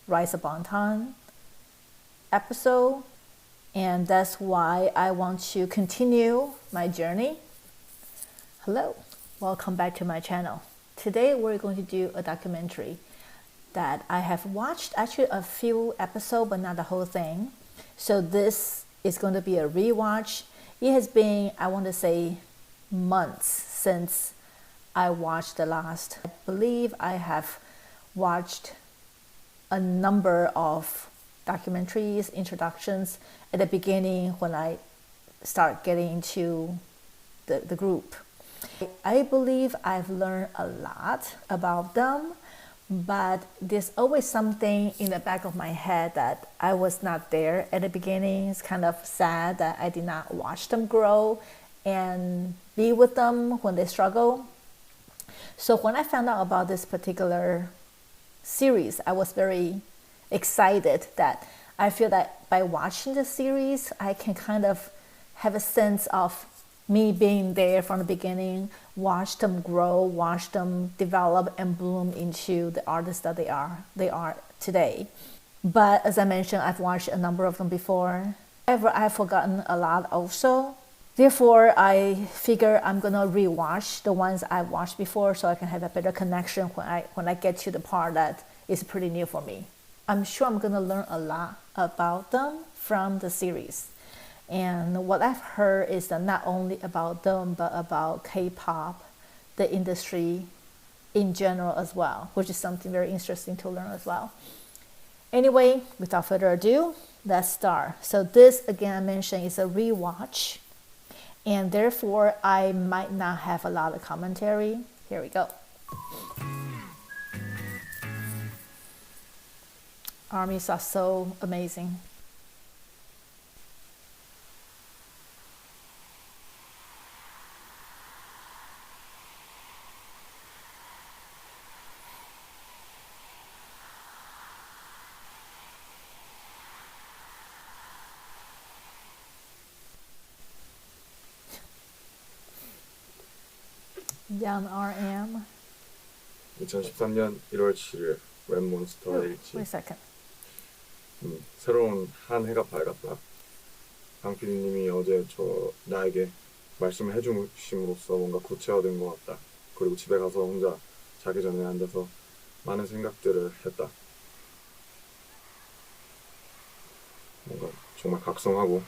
Rise of Bangtan episode, and that's why I want to continue my journey. Hello, welcome back to my channel. Today we're going to do a documentary that I have watched actually a few episodes, but not the whole thing. So this is going to be a rewatch. It has been, I want to say, months since I watched the last. I believe I have watched a number of documentaries, introductions at the beginning when I start getting into the group. I believe I've learned a lot about them, but there's always something in the back of my head that I was not there at the beginning. It's kind of sad that I did not watch them grow and be with them when they struggle. So when I found out about this particular series, I was very excited that I feel that by watching the series, I can kind of have a sense of me being there from the beginning, watch them grow, watch them develop and bloom into the artists that they are today. But as I mentioned, I've watched a number of them before. However, I've forgotten a lot also. Therefore, I figure I'm gonna rewatch the ones I've watched before so I can have a better connection when I get to the part that is pretty new for me. I'm sure I'm gonna learn a lot about them from the series. And what I've heard is that not only about them, but about K-pop, the industry in general as well, which is something very interesting to learn as well. Anyway, without further ado, let's start. So this, again, I mentioned, is a rewatch, and therefore I might not have a lot of commentary. Here we go. Armies are so amazing. Young RM. 2013년 1월 7일 웹몬스터의 일지. Wait a second. 새로운 한 해가 밝았다. 강 PD님이 어제 나에게 말씀을 해주심으로써 뭔가 구체화된 것 같다. 그리고 집에 가서 혼자 자기 전에 앉아서 많은 생각들을 했다. 뭔가 정말 각성하고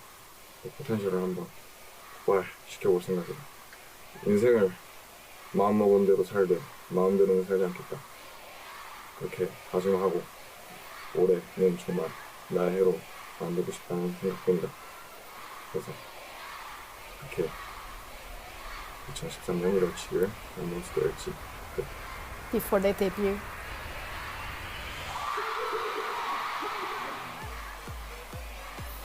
포텐셜을 한번 폭발시켜볼 생각이다. 인생을 마음먹은 대로 살되 마음대로는 살지 않겠다. 그렇게 다짐하고 올해는 정말 나의 해로 만들고 싶다는 생각뿐이다. 그래서 이렇게 2013년 1월 7일 몬스터 일지 끝. Before they debut.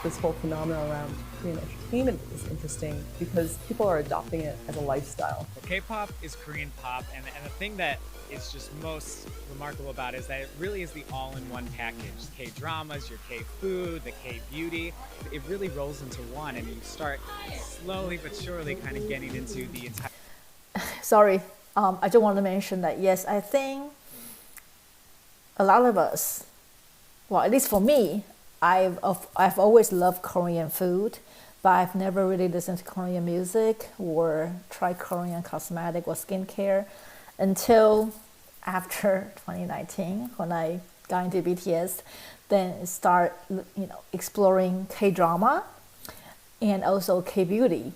This whole phenomenon around Korean entertainment is interesting because people are adopting it as a lifestyle. Well, K-pop is Korean pop, and the thing that is just most remarkable about it is that it really is the all-in-one package. K-dramas, your K-food, the K-beauty. It really rolls into one, and you start slowly but surely kind of getting into the entire... Sorry, I just want to mention that, yes, I think a lot of us, well, at least for me, I've always loved Korean food, but I've never really listened to Korean music or tried Korean cosmetic or skincare until after 2019 when I got into BTS, then start exploring K-drama and also K-beauty.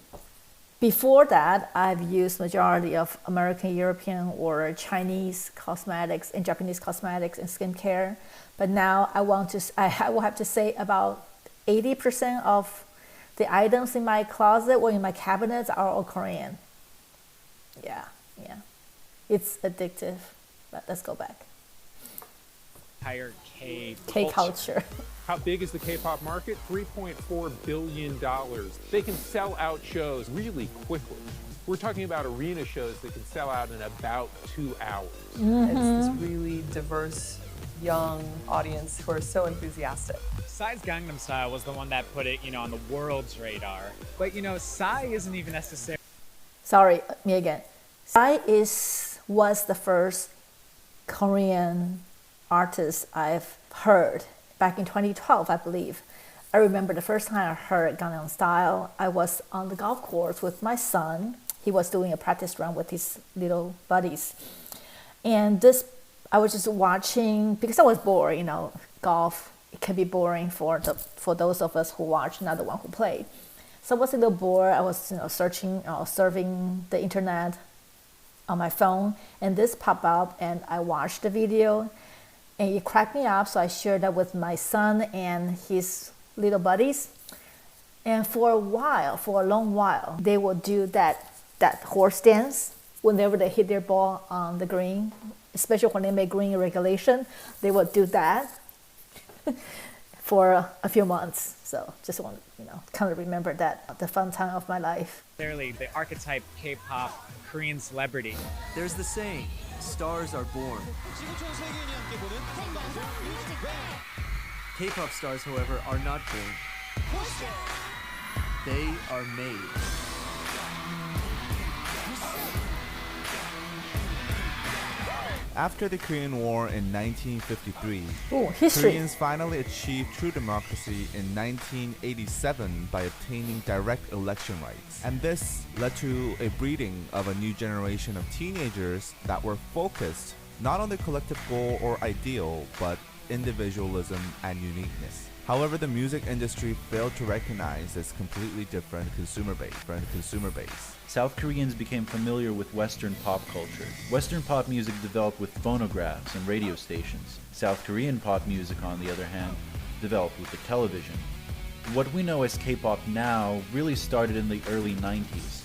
Before that, I've used majority of American, European, or Chinese cosmetics and Japanese cosmetics and skincare. But now I will have to say about 80% of the items in my closet or in my cabinets are all Korean. Yeah. It's addictive, but let's go back. Entire K culture. How big is the K-pop market? $3.4 billion. They can sell out shows really quickly. We're talking about arena shows that can sell out in about 2 hours. It's this really diverse, young audience who are so enthusiastic. Psy's Gangnam Style was the one that put it, on the world's radar. But, Psy isn't even necessarily... Sorry, me again. Psy was the first Korean artists I've heard back in 2012, I believe. I remember the first time I heard Gangnam Style, I was on the golf course with my son. He was doing a practice run with his little buddies. And I was just watching, because I was bored, golf, it can be boring for those of us who watch, not the one who played. So I was a little bored. I was searching, surfing the internet on my phone, and this popped up, and I watched the video, and it cracked me up. So I shared that with my son and his little buddies. And for a long while, they would do that horse dance whenever they hit their ball on the green, especially when they make green regulation. They would do that for a few months. So just want to, kind of remember that, the fun time of my life. Clearly, the archetype K-pop Korean celebrity. There's the saying, stars are born. K-pop stars, however, are not born. They are made. After the Korean War in 1953, history. Koreans finally achieved true democracy in 1987 by obtaining direct election rights. And this led to a breeding of a new generation of teenagers that were focused not on the collective goal or ideal, but individualism and uniqueness. However, the music industry failed to recognize this completely different consumer base. South Koreans became familiar with Western pop culture. Western pop music developed with phonographs and radio stations. South Korean pop music, on the other hand, developed with the television. What we know as K-pop now really started in the early 90s.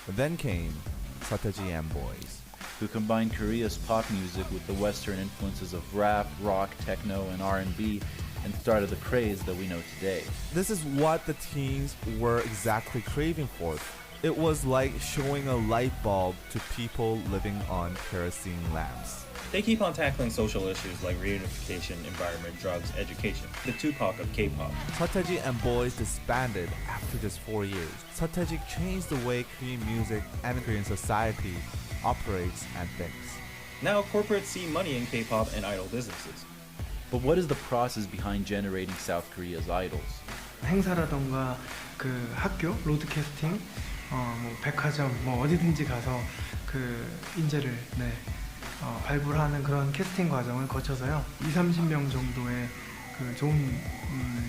Then came Sataji and Boys, who combined Korea's pop music with the Western influences of rap, rock, techno, and R&B, and started the craze that we know today. This is what the teens were exactly craving for. It was like showing a light bulb to people living on kerosene lamps. They keep on tackling social issues like reunification, environment, drugs, education. The Tupac of K-pop. Sataji and Boys disbanded after just 4 years. Sataji changed the way Korean music and Korean society operates and thinks. Now corporates see money in K-pop and idol businesses. But what is the process behind generating South Korea's idols? 행사라던가 그 학교, 로드 캐스팅, 뭐 백화점, 뭐 어디든지 가서 그 인재를 발굴하는 그런 캐스팅 과정을 거쳐서요. 20-30명 정도의 그 좋은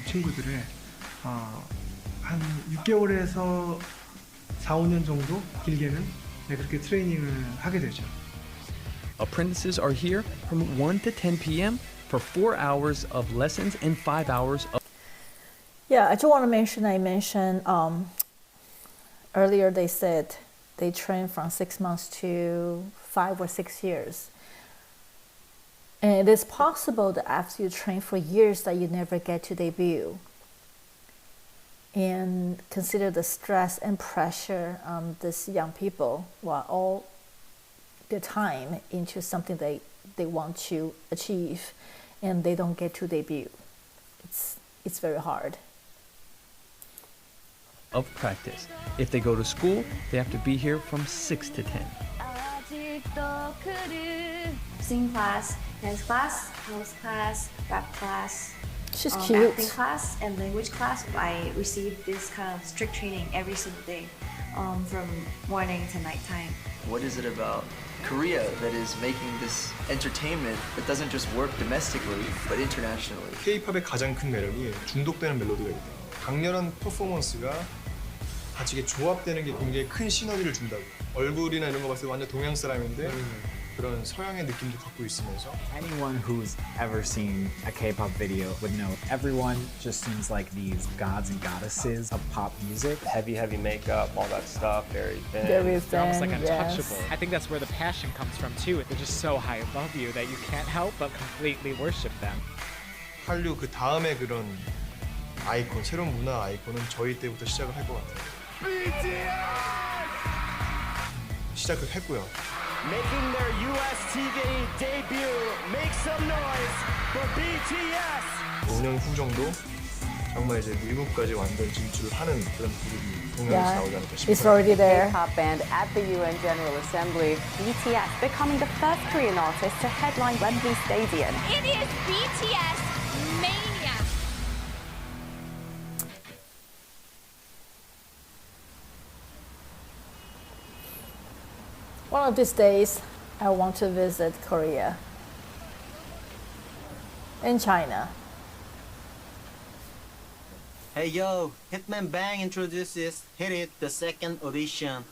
친구들을 한 6개월에서 4-5년 정도 길게는 그렇게 트레이닝을 하게 되죠. Apprentices are here from 1 to 10 p.m. for 4 hours of lessons and 5 hours of... Yeah, I just want to mention, earlier they said they train from 6 months to 5 or 6 years. And it is possible that after you train for years that you never get to debut. And consider the stress and pressure on these young people while all their time into something they want to achieve, and they don't get to debut. It's very hard. Of practice. If they go to school, they have to be here from 6 to 10. Singing class, dance class, house class, rap class, She's cute. acting class, and language class. I receive this kind of strict training every single day, from morning to nighttime. What is it about Korea that is making this entertainment that doesn't just work domestically, but internationally? K-팝의 가장 큰 매력이 중독되는 멜로디가 있다. 강렬한 퍼포먼스가 같이 이게 조합되는 게 굉장히 큰 시너지를 준다고. 얼굴이나 이런 거 봤을 때 완전 동양 사람인데 그런 서양의 느낌도 갖고 있으면서. Anyone who's ever seen a K-pop video would know everyone just seems like these gods and goddesses of pop music. Heavy makeup, all that stuff, very thin. Very They're almost like thin, untouchable. yes. I think that's where the passion comes from too. They're just so high above you that you can't help but completely worship them. 한류 그 다음에 그런 아이콘, 새로운 문화 아이콘은 저희 때부터 시작을 할 것 같아요. 시작을 했고요. Making their US TV debut, make some noise for BTS. 5년 후 정도 정말 이제 미국까지 완전 진출하는 그런 그룹이 공연에서 Yeah, 나오지 않을까 it's 싶어요. already there. K-pop band at the UN General Assembly. BTS becoming the first Korean artist to headline Wembley Stadium. It is BTS Mania. One of these days, I want to visit Korea and China. Hey yo, Hitman Bang introduces Hit It the second audition.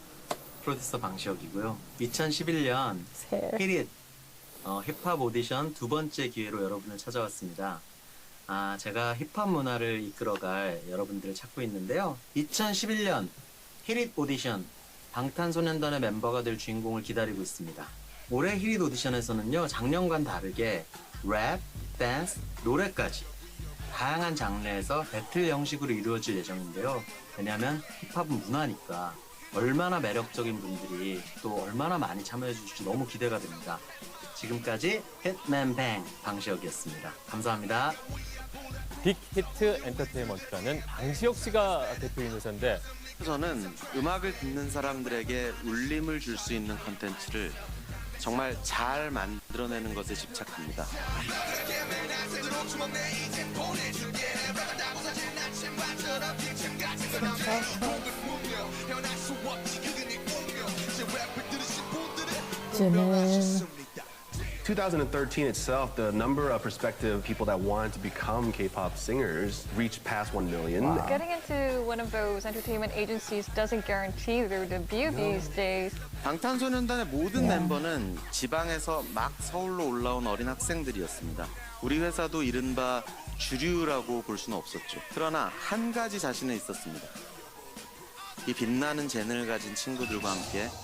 프로듀서 방시혁이고요. 2011년 Hit It 힙합 오디션 두 번째 기회로 여러분을 찾아왔습니다. 제가 힙합 문화를 이끌어갈 여러분들을 찾고 있는데요. 2011년 Hit It 오디션 방탄소년단의 멤버가 될 주인공을 기다리고 있습니다. 올해 Hit It 오디션에서는요, 작년과는 다르게 랩, 댄스, 노래까지 다양한 장르에서 배틀 형식으로 이루어질 예정인데요. 왜냐하면 힙합은 문화니까 얼마나 매력적인 분들이 또 얼마나 많이 참여해 주실지 너무 기대가 됩니다. 지금까지 hitman bang 방시혁이었습니다. 감사합니다. 빅히트 엔터테인먼트라는 방시혁 씨가 대표인 회사인데, 저는 음악을 듣는 사람들에게 울림을 줄 수 있는 컨텐츠를 정말 잘 만들어내는 것에 집착합니다. Jimin. 2013 itself, the number of prospective people that wanted to become K-pop singers reached past 1 million. Getting into one of those entertainment agencies doesn't guarantee their debut these days. 방탄소년단의 모든 멤버는 지방에서 막 서울로 올라온 어린 학생들이었습니다. 우리 회사도 이른바 주류라고 볼 수는 없었죠. 그러나 한 가지 자신은 있었습니다. 이 빛나는 재능을 가진 친구들과 함께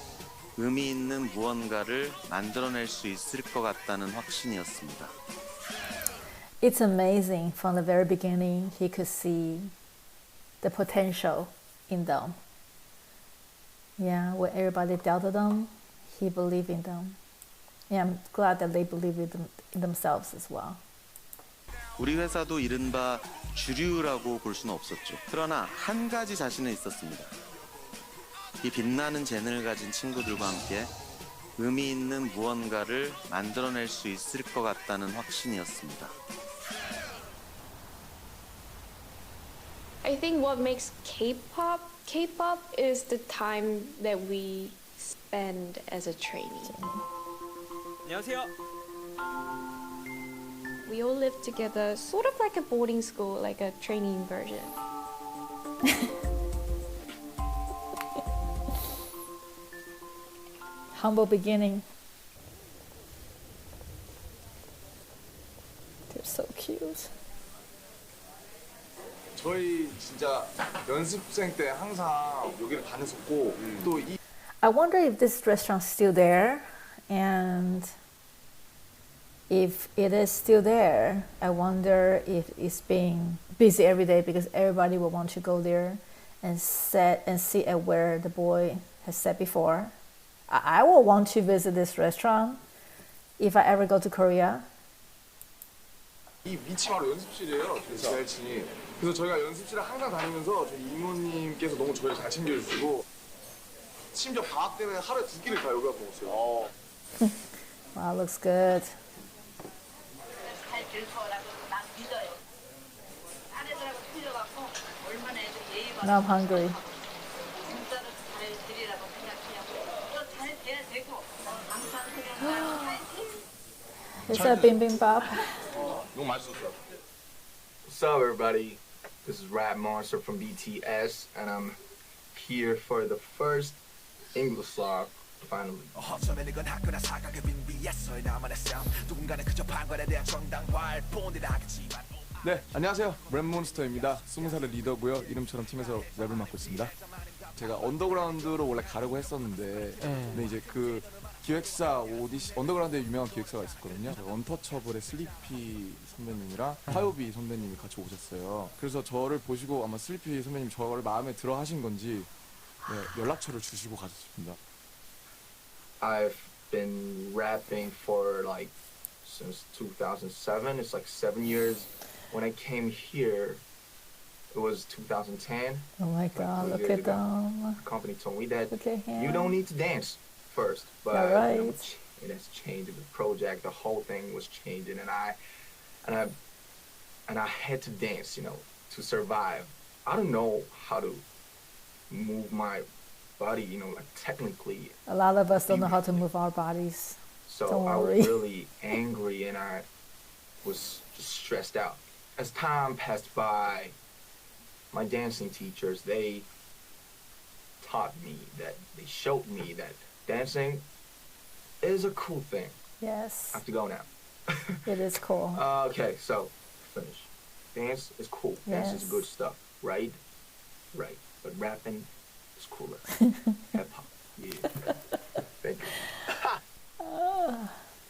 의미 있는 무언가를 만들어낼 수 있을 것 같다는 확신이었습니다. It's amazing. From the very beginning, he could see the potential in them. Yeah, when everybody doubted them, he believed in them. Yeah, I'm glad that they believe in themselves as well. 우리 회사도 이른바 주류라고 볼 수는 없었죠. 그러나 한 가지 자신은 있었습니다. 이 빛나는 재능을 가진 친구들과 함께 의미 있는 무언가를 만들어낼 수 있을 것 같다는 확신이었습니다. I think what makes K-pop is the time that we spend as a trainee. 안녕하세요. We all live together, sort of like a boarding school, like a training version. Humble beginning. They're so cute. 저희 진짜 연습생 때 항상 여기를 다녔었고 또 이 I wonder if this restaurant's still there, and if it is still there, I wonder if it's being busy every day because everybody will want to go there and sit at where the boy has sat before. I will want to visit this restaurant if I ever go to Korea. 이 위치 바로 연습실이에요. 저희 지하층이. 그래서 저희가 연습실을 항상 다니면서 저희 이모님께서 너무 저희를 잘 챙겨주시고 심지어 방학 때문에 하루에 2끼를 다 여기 와서 먹었어요. Wow, looks good. Now I'm hungry. Is that bibimbap? 너무 맛있었어요. What's up, everybody? This is Rap Monster from BTS, and I'm here for the first English song, finally. 네, 안녕하세요. 랩몬스터입니다. 20살의 리더고요. 이름처럼 팀에서 랩을 맡고 있습니다. 제가 언더그라운드로 원래 가려고 했었는데 근데 이제 그 기획사 오디션, 언더그라운드에 유명한 기획사가 있었거든요. 언터처블의 슬리피 선배님이랑 HYBE 선배님이 같이 오셨어요. 그래서 저를 보시고 아마 슬리피 선배님 저를 마음에 들어 하신 건지 연락처를 주시고 가셨습니다. I've been rapping for like since 2007. It's like 7 years. When I came here, it was 2010. Oh my God, look at them. The company told me that Look at him. you don't need to dance first, but All right. it has changed. The project, the whole thing was changing, and I had to dance, to survive. I don't know how to move my body, like technically. A lot of us don't know how to move our bodies. So Don't I worry. was really angry, and I was just stressed out. As time passed by, my dancing teachers, they showed me that dancing is a cool thing. Yes. I have to go now. It is cool. Okay, so finish. Dance is cool. Dance is Yes. good stuff, right? Right. But rapping is cooler. Hip hop. Yeah. Thank you.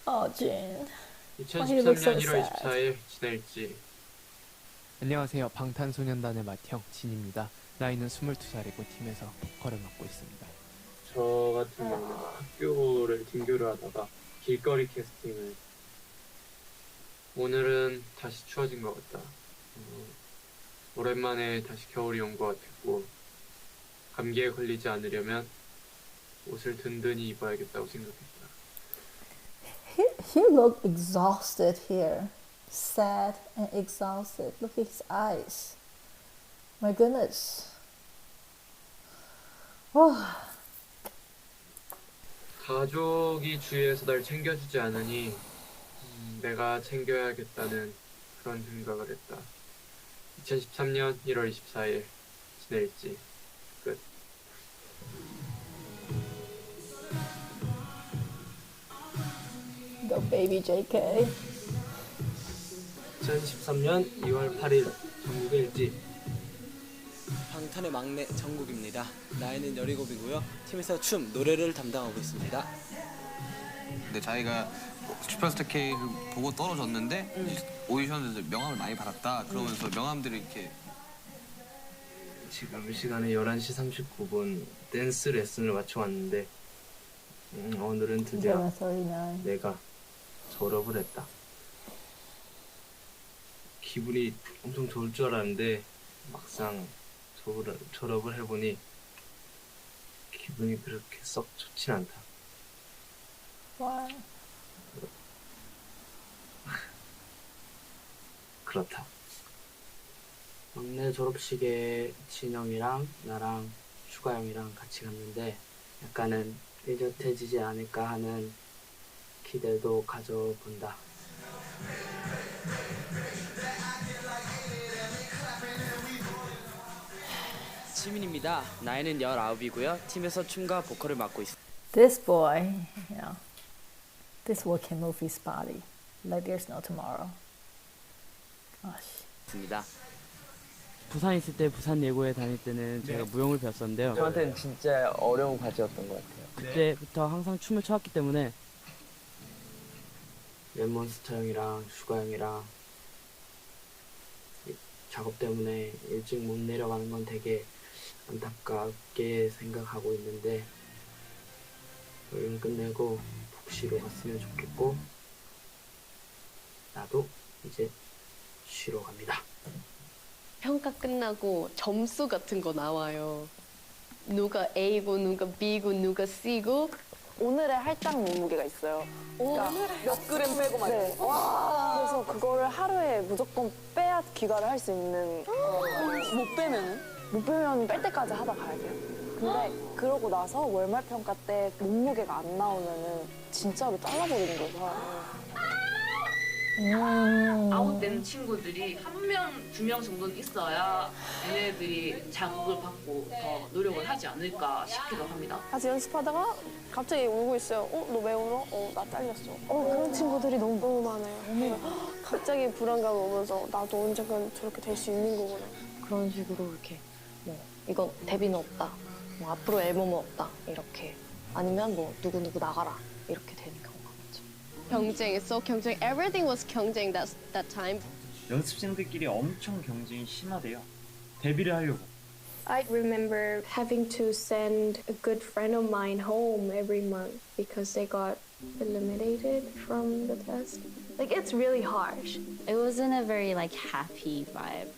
Oh, Jin. 2013년 1월 24일 지낼지. 안녕하세요. 방탄소년단의 맏형 진입니다. 나이는 22살이고 팀에서 보컬을 맡고 있습니다. 저 같은 경우는 학교를 등교를 하다가 길거리 캐스팅을 오늘은 다시 추워진 것 같다. 오랜만에 다시 겨울이 온 것 같았고 감기에 걸리지 않으려면 옷을 든든히 입어야겠다고 생각했다. He looked exhausted here. Sad and exhausted. Look at his eyes. My goodness. 가족이 주위에서 날 챙겨주지 않으니 내가 챙겨야겠다는 그런 생각을 했다. 2013년 1월 24일 지낼지. 끝. Go baby JK. 2013년 2월 8일 전국의 일지. 방탄의 막내 정국입니다. 나이는 17이고요. 팀에서 춤, 노래를 담당하고 있습니다. 근데 자기가 슈퍼스타 K를 보고 떨어졌는데 오디션에서 명함을 많이 받았다. 그러면서 명함들을 이렇게 지금 시간에 11시 39분 댄스 레슨을 마쳐 왔는데 오늘은 드디어 11:39. 내가 졸업을 했다. 기분이 엄청 좋을 줄 알았는데 막상 졸업을 해보니 기분이 그렇게 썩 좋진 않다. Wow. 그렇다. 막내 졸업식에 진영이랑 나랑 슈가 형이랑 같이 갔는데 약간은 의젓해지지 않을까 하는 기대도 가져본다. 시민입니다. 나이는 19이고요. 팀에서 춤과 보컬을 맡고 있습니다. This boy, this boy can move his body like there's no tomorrow. Gosh. 부산 있을 때 부산 예고에 다닐 때는 제가 무용을 배웠었는데요. 저한테는 진짜 어려운 과제였던 것 같아요. 그때부터 항상 춤을 춰왔기 때문에 랩몬스터 형이랑 슈가 형이랑 작업 때문에 일찍 못 내려가는 건 되게 안타깝게 생각하고 있는데 얼른 끝내고 푹 쉬러 갔으면 좋겠고 나도 이제 쉬러 갑니다. 평가 끝나고 점수 같은 거 나와요. 누가 A고 누가 B고 누가 C고 오늘의 할당 몸무게가 있어요. 그러니까 몇 그램 빼고 말이야. 네. 그래서 그거를 하루에 무조건 빼야 귀가를 할 수 있는. 못 빼면? 못 빼면 뺄 때까지 하다 가야 돼요. 근데 그러고 나서 월말 평가 때 몸무게가 안 나오면은 진짜로 잘라버리는 거죠. 아웃되는 친구들이 한 명, 두 명 정도는 있어야 얘네들이 자극을 받고 더 노력을 하지 않을까 싶기도 합니다. 같이 연습하다가 갑자기 울고 있어요. 너 왜 울어? 나 잘렸어. 그런 친구들이 너무 많아요. 갑자기 불안감 오면서 나도 언젠간 저렇게 될 수 있는 거구나. 그런 식으로 이렇게 뭐 이건 데뷔는 없다. 뭐 앞으로 앨범은 없다. 이렇게 아니면 뭐 누구 나가라. 이렇게 되는 경우가 많죠. 경쟁했어. 경쟁. Everything was 경쟁 that time. 연습생들끼리 엄청 경쟁이 심하대요. 데뷔를 하려고. I remember having to send a good friend of mine home every month because they got eliminated from the test. Like it's really harsh. It wasn't a very happy vibe.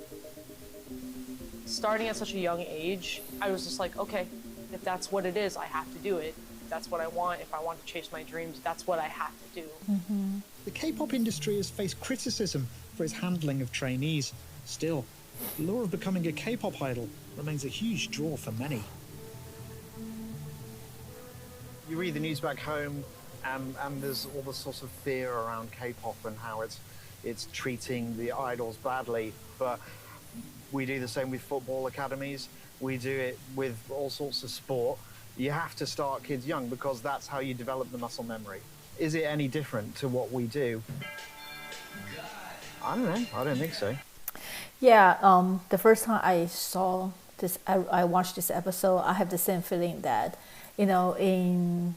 starting at such a young age, I was just like, okay, if that's what it is, I have to do it. If that's what I want, if I want to chase my dreams, that's what I have to do. The K-pop industry has faced criticism for its handling of trainees. Still, the lure of becoming a K-pop idol remains a huge draw for many. You read the news back home, and there's all the sorts of fear around K-pop and how it's treating the idols badly. But we do the same with football academies. We do it with all sorts of sport. You have to start kids young because that's how you develop the muscle memory. Is it any different to what we do? I don't know. I don't think so. Yeah, the first time I saw this, I watched this episode, I have the same feeling that, you know, in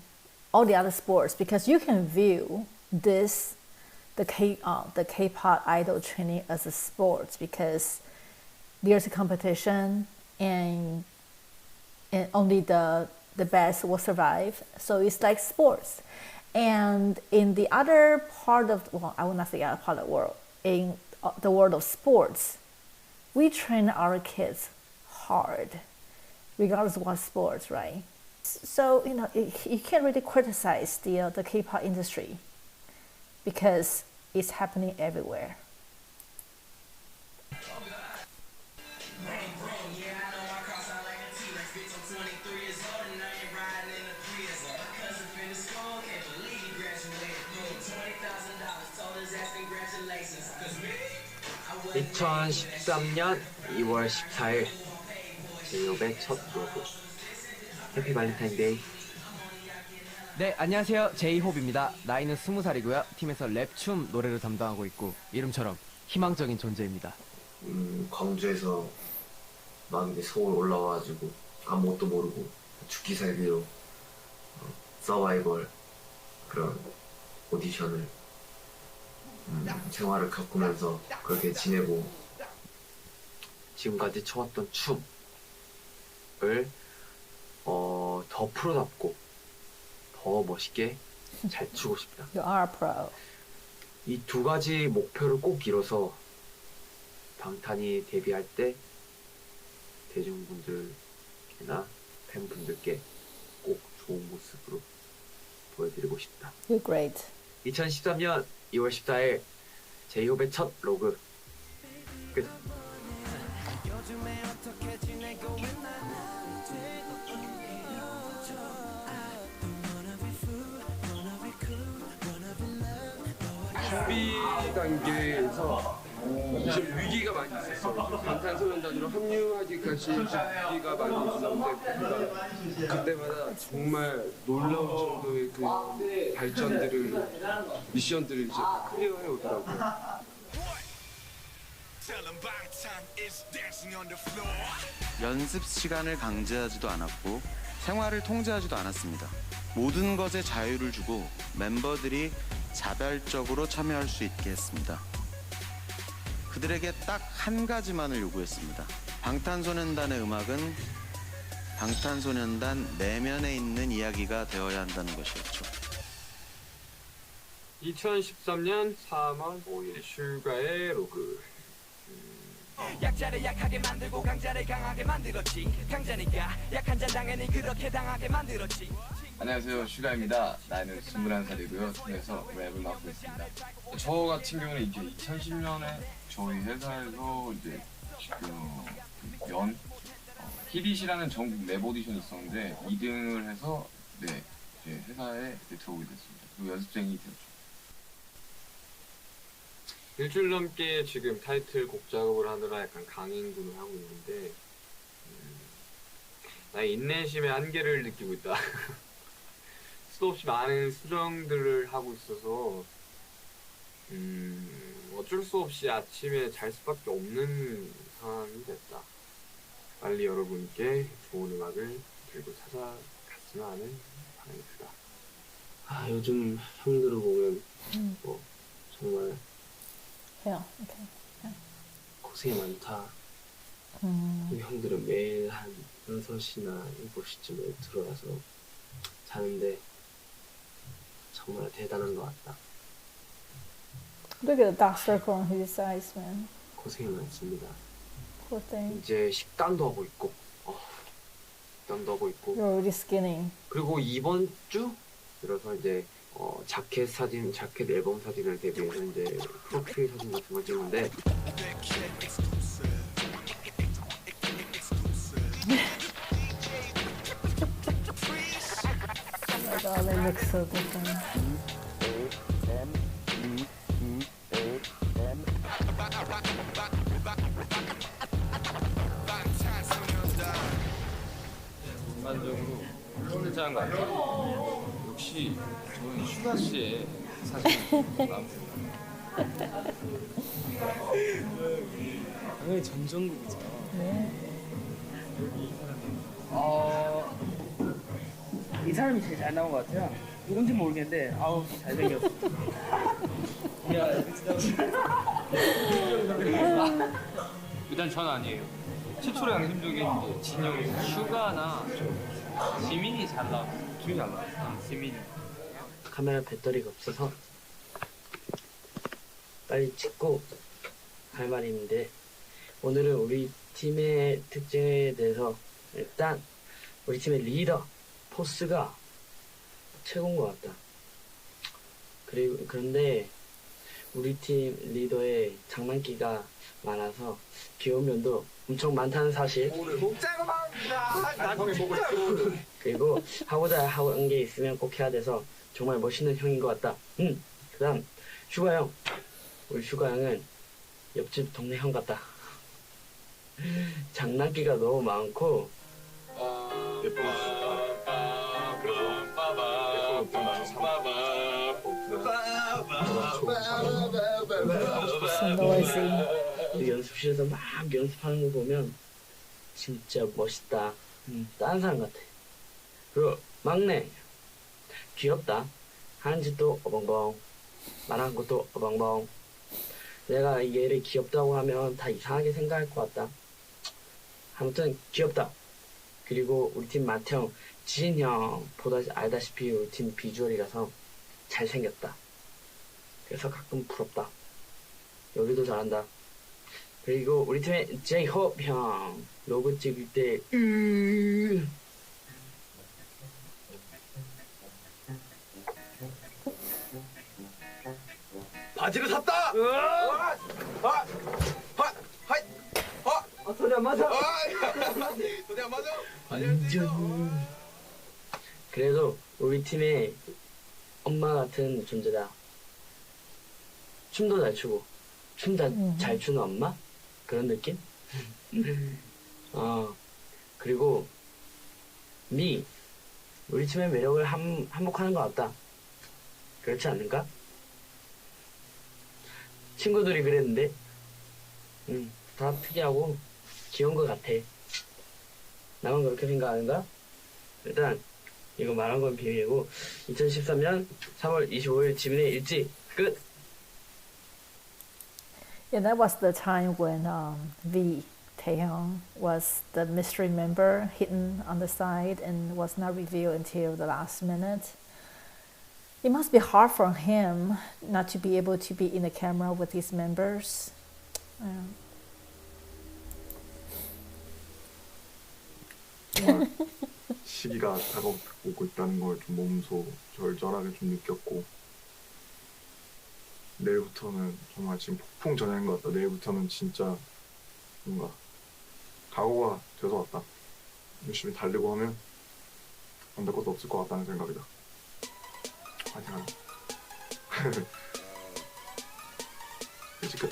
all the other sports, because you can view this, the K-pop idol training as a sport because there's a competition and only the best will survive. So it's like sports. And in the other part of, well, I will not say other part of the world, in the world of sports, we train our kids hard, regardless of what sports, right? So, you know, you can't really criticize the K-pop industry because it's happening everywhere. (2013년 2월 14일) 제이홉의 첫 로그. 해피 발렌타인데이. 네, 안녕하세요. 제이홉입니다. 나이는 20살이고요. 팀에서 랩, 춤, 노래를 담당하고 있고 이름처럼 희망적인 존재입니다. 광주에서 막 이제 서울 올라와가지고 아무것도 모르고 죽기 살기로 서바이벌 그런 오디션을 생활을 겪으면서 그렇게 지내고 지금까지 쳐왔던 춤을 더 프로답고 더 멋있게 잘 추고 싶다. You are pro. 이 두 가지 목표를 꼭 이뤄서 방탄이 데뷔할 때 대중분들께나 팬분들께 꼭 좋은 모습으로 보여드리고 싶다. You're great. 2013년 2월 14일 제이홉의 첫 로그 끝. 준비 단계에서 좀 위기가 많이 있었어요. 방탄소년단으로 합류하기까지 위기가 많이 있었는데 그때마다 정말 놀라운 정도의 그 발전들을 미션들을 이제 클리어해 오더라고요. 연습 시간을 강제하지도 않았고 생활을 통제하지도 않았습니다. 모든 것에 자유를 주고 멤버들이 자발적으로 참여할 수 있게 했습니다. 그들에게 딱 한 가지만을 요구했습니다. 방탄소년단의 음악은 방탄소년단 내면에 있는 이야기가 되어야 한다는 것이었죠. 2013년 3월 5일 슈가의 로그. 약자를 약하게 만들고 강자를 강하게 만들었지. 강자니까 약한 자 당연히 그렇게 당하게 만들었지. 안녕하세요, 슈가입니다. 나이는 21살이고요. 팀에서 랩을 맡고 있습니다. 저 같은 경우는 이제 2010년에 저희 회사에서 이제 지금 히릿이라는 전국 랩 오디션이 있었는데 2등을 해서 네, 이제 회사에 들어오게 됐습니다. 그리고 연습생이 되었죠. 일주일 넘게 지금 타이틀 곡 작업을 하느라 약간 강행군을 하고 있는데 나의 인내심의 한계를 느끼고 있다. 수도 없이 많은 수정들을 하고 있어서 어쩔 수 없이 아침에 잘 수밖에 없는 상황이 됐다. 빨리 여러분께 좋은 음악을 들고 찾아갔으면 하는 바람이 크다. 아, 요즘 형들을 보면 뭐 정말 고생이 많다. 우리 형들은 매일 한 6시나 7시쯤에 들어와서 자는데 정말 대단한 것 같다. Look at the dark circle on his eyes, man. 고생이 많습니다. Poor thing. 이제 식단도 하고 있고, 식단도 하고 있고. You're already skinny. 그리고 이번 주 들어서 이제 자켓 사진, 자켓 앨범 사진을 대비해서 이제 프로필 사진 같은 걸 찍는데. Oh my god, they look so different. 전반적으로 괜찮은 것 같아요. 역시 저는 슈가 씨의 사진이 마음에 당연히 전정국이죠. 네. 이 사람이 제일 잘 나온 것 같아요. 누군지 모르겠는데 아우 잘생겼어. 일단 전 아니에요. 최초로 양심적인 이제 진영이 슈가나 지민이 잘 나왔어요. 지민이 잘 나왔어요. 지민이. 카메라 배터리가 없어서 빨리 찍고 할 말이 있는데 오늘은 우리 팀의 특징에 대해서 일단 우리 팀의 리더 포스가 최고인 것 같다. 그런데 우리 팀 리더의 장난기가 많아서 귀여운 면도 엄청 많다는 사실. 그리고 하고자 하는 게 있으면 꼭 해야 돼서 정말 멋있는 형인 것 같다. 그다음 슈가 형. 우리 슈가 형은 옆집 동네 형 같다. 장난기가 너무 많고 연습실에서 막 연습하는 거 보면 진짜 멋있다. 다른 사람 같아. 그리고 막내 귀엽다. 하는 짓도 어벙벙, 말하는 것도 어벙벙. 내가 얘를 귀엽다고 하면 다 이상하게 생각할 것 같다. 아무튼 귀엽다. 그리고 우리 팀 맏형 지인 형보다 알다시피 우리 팀 비주얼이라서 잘생겼다. 그래서 가끔 부럽다. 요리도 잘한다. 그리고 우리 팀의 제이홉 형 로고 찍을 때 바지를 샀다! 소리 안 맞아! 소리 안 맞아! 그래도 우리 팀의 엄마 같은 존재다. 춤도 잘 추고 춤 잘 추는 엄마? 그런 느낌? 그리고 우리 팀의 매력을 한몫하는 것 같다. 그렇지 않는가? 친구들이 그랬는데 다 특이하고 귀여운 것 같아. 나만 그렇게 생각하는가? 일단 이거 말한 건 비밀이고 2013년 3월 25일 지민의 일지 끝! Yeah, that was the time when V, Taehyung, was the mystery member hidden on the side and was not revealed until the last minute. It must be hard for him not to be able to be in the camera with his members. 시기가 다가오고 있다는 걸 좀 몸소 절절하게 좀 느꼈고 내일부터는 정말 지금 폭풍 전야인 것 같다. 내일부터는 진짜 뭔가 각오가 돼서 왔다. 열심히 달리고 하면 안 될 것도 없을 것 같다는 생각이다. 파이팅하자. 이제 끝.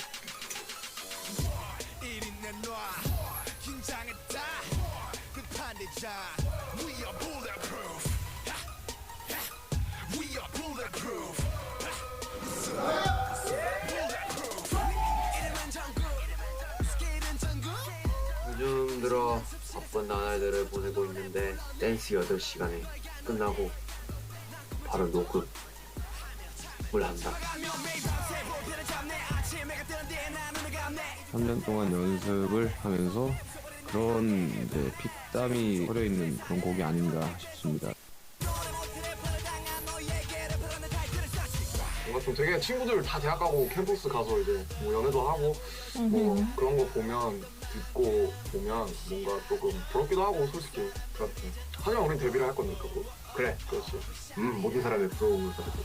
We are bulletproof. We are bulletproof. 요즘 들어 바쁜 나날들을 보내고 있는데 댄스 8시간에 끝나고 바로 녹음을 한다. 3년 동안 연습을 하면서 그런 이제 핏땀이 서려 있는 그런 곡이 아닌가 싶습니다. 뭔가 좀 되게 친구들 다 대학 가고 캠퍼스 가서 이제 뭐 연애도 하고 뭐 그런 거 보면 듣고 보면 뭔가 조금 부럽기도 하고 솔직히. 그렇지. 하지만 우린 데뷔를 할 거니까 뭐. 그래. 그렇지. 모든 사람의 부러움을 가지고.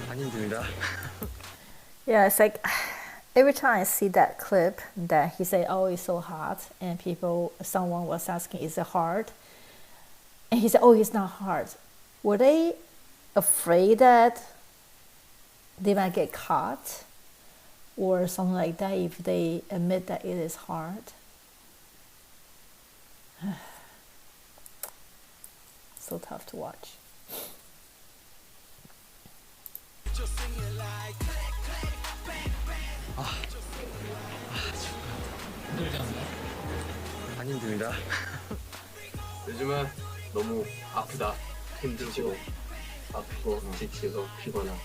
안 힘듭니다. Yeah, it's like every time I see that clip that he said, "Oh, it's so hot," and someone was asking, "Is it hard?" And he said, "Oh, it's not hard." Were they afraid that they might get caught or something like that if they admit that it is hard? So tough to watch. 안 힘듭니다. 요즘은 너무 아프다. 힘들고 아프고 지치고 피곤하고.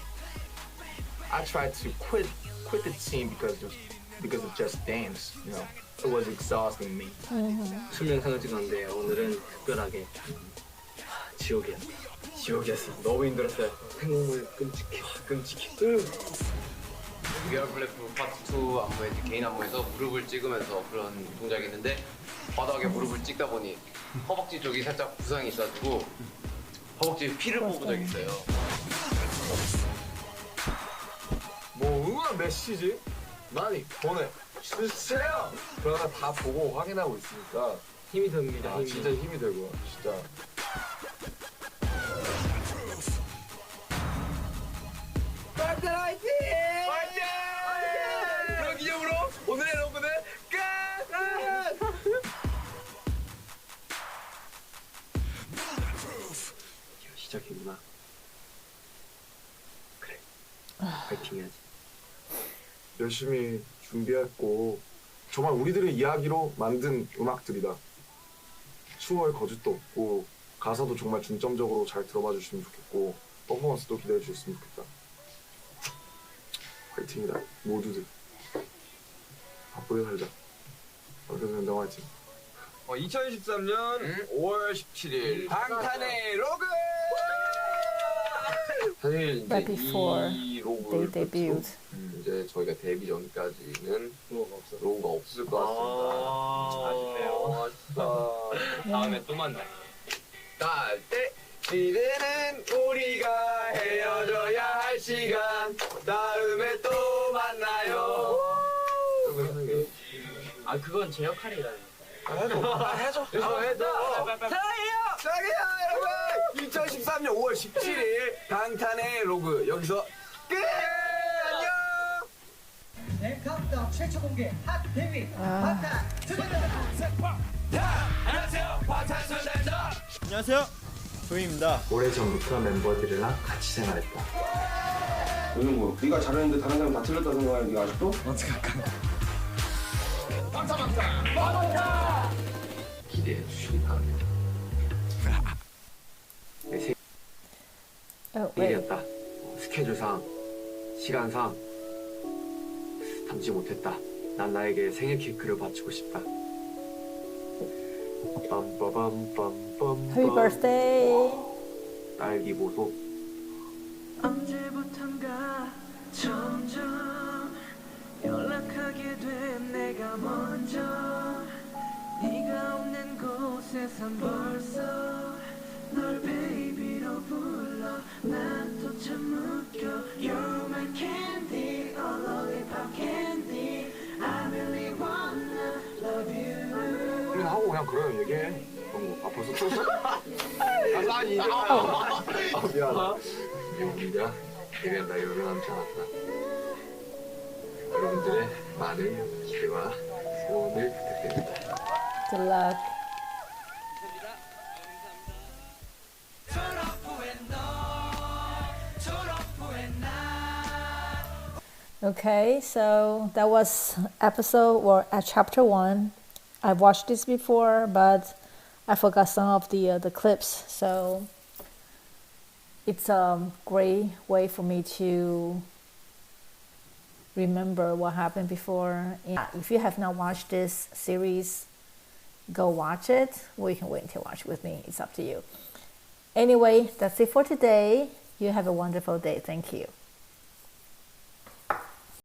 I tried to quit the team because of just dance. You know, it was exhausting me. 수명 상을 찍었는데 오늘은 특별하게 지옥이었어. 지옥이었어. 너무 힘들었어요. 생각을 끔찍해. Are Bulletproof 파트 2 안무에 개인 안무에서 무릎을 찍으면서 그런 동작이 있는데 바닥에 무릎을 찍다 보니 허벅지 쪽이 살짝 부상이 있어가지고 허벅지에 피를 뽑은 적이 있어요. 뭐 응원 메시지 많이 보내주세요. 그러다 다 보고 확인하고 있으니까 힘이 됩니다. 아, 진짜 힘이 되고 진짜. 방탄 화이팅! 화이팅! 그런 기념으로 오늘의 로그는 끝! 시작이구나. 그래. 파이팅 해야지. 열심히 준비했고 정말 우리들의 이야기로 만든 음악들이다. 춤을 거짓도 없고 가사도 정말 중점적으로 잘 들어봐 주시면 좋겠고 퍼포먼스도 기대해 주셨으면 좋겠다. 화이팅이다. 모두들 바쁘게 살자. 방탄소년단 화이팅. 2013년 5월 17일 방탄의 로그! 사실 이제 Right before 이 they 로그를 debuted. 이제 저희가 데뷔 전까지는 로고가 없을 것 같습니다. 아쉽네요. 아쉽다. 다음에 또 만나요. 때 이제는 우리가 헤어져야 할 시간. 다음에 또 만나요. 아 그건 제 역할이라니까. 해줘. 사랑해요 여러분. 2013년 5월 17일 방탄의 로그 여기서 끝. 안녕. 네, 카운트다운 최초 공개 핫 데뷔 방탄소년단. 안녕하세요, 방탄소년단. 안녕하세요, 조이입니다. 오래전부터 멤버들이랑 같이 생활했다. 너는 뭐 네가 잘했는데 다른 사람 다 틀렸다 생각하는 네가 아직도? 어떻게 할까? 방탄! 기대해 주시기 바랍니다. 네, 생일이었다. 스케줄상, 시간상 담지 못했다. 난 나에게 생일 케이크를 바치고 싶다. 빰빠밤빰빰빰. Happy birthday. 딸기 보소. 언제부턴가 점점 연락하게 돼 내가 먼저 네가 없는 곳에선 벌써 널 베이비로 불러 난 또 참 웃겨 You're my candy, a lollipop candy I really wanna love you 우린 하고 그냥 그래요 얘기해. 그런 거. 아 벌써 틀었어? 아니 미안하다. 영웅이야. 데뷔한다 여러 남지 않았다. 여러분들의 많은 기대와 소원을 부탁드립니다. Good luck. Okay, so that was episode or chapter 1. I've watched this before, but I forgot some of the clips. So it's a great way for me to remember what happened before. And if you have not watched this series, go watch it, or you can wait until watch it with me. It's up to you. Anyway, that's it for today. You have a wonderful day. Thank you.